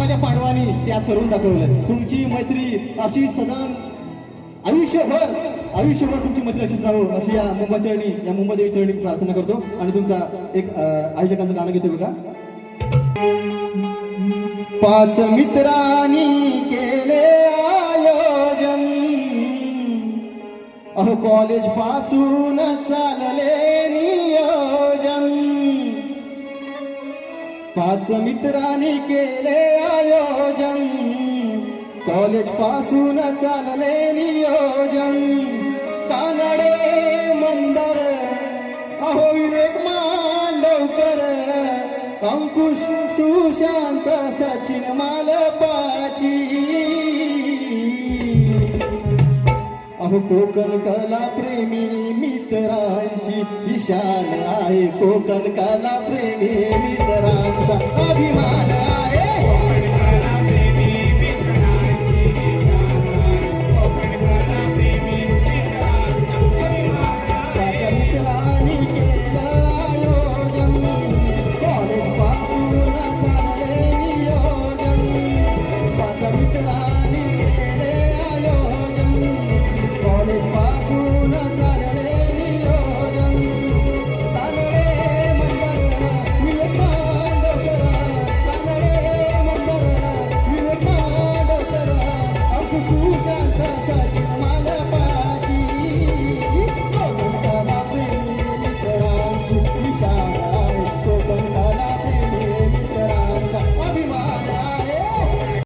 माझ्या पांडवांनी ते आज करून दाखवलं. तुमची मैत्री अशी सदा आयुष्यभर तुमची मैत्री अशीच राहू अशी या मुंबई चरणी या मुंबई चरणी प्रार्थना करतो. आणि तुमचा एक आयोजकांचं गाणं घेतो बघा. 5 मित्रांनी केले आयोजन, अहो कॉलेज पासून चालले नियोजन. 5 मित्रांनी केले आयोजन, कॉलेज पासून चालले नियोजन. कानडे मंदर, अहो विवेक मांडवकर, अंकुश सुशांत सचिन मालपाची. अहो कोकण कला प्रेमी मित्रांची ही शान आहे. कोकण कला प्रेमी मित्रांचा अभिमान आहे.